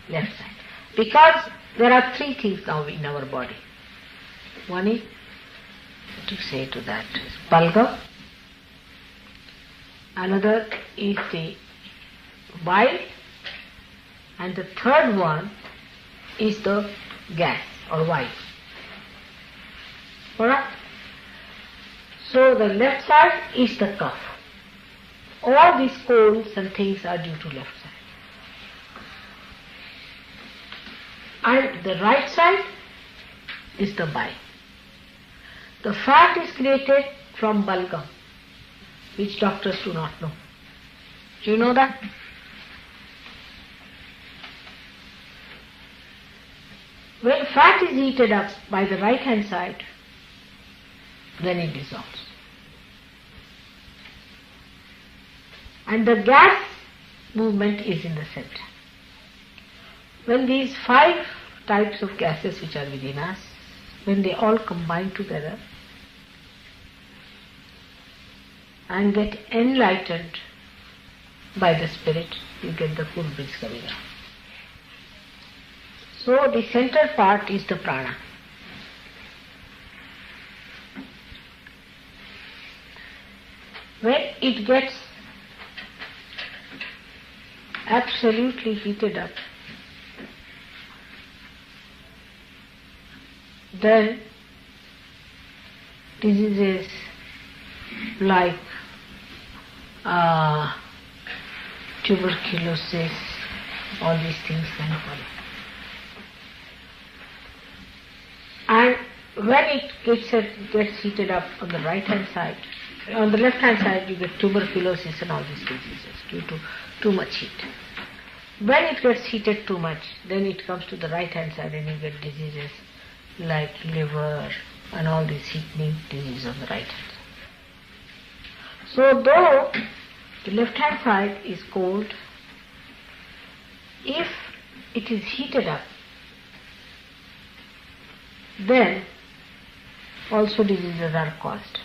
left side. Because there are three things now in our body. One is, to say to that, bulgum. Another is the bile. And the third one is the gas or bile. Alright? So the left side is the cough. All these colds and things are due to left side. And the right side is the bile. The fat is created from bulgum, which doctors do not know. Do you know that? When fat is heated up by the right hand side, then it dissolves. And the gas movement is in the center. When these 5 types of gases which are within us, when they all combine together and get enlightened by the spirit, you get the full breeze coming out. So the center part is the prana. When it gets absolutely heated up, then diseases like tuberculosis, all these things can follow. And when it gets heated up on the right hand side, on the left hand side you get tuberculosis and all these diseases due to too much heat. When it gets heated too much, then it comes to the right hand side and you get diseases like liver and all these heating diseases on the right hand side. So though the left hand side is cold, if it is heated up, then also diseases are caused.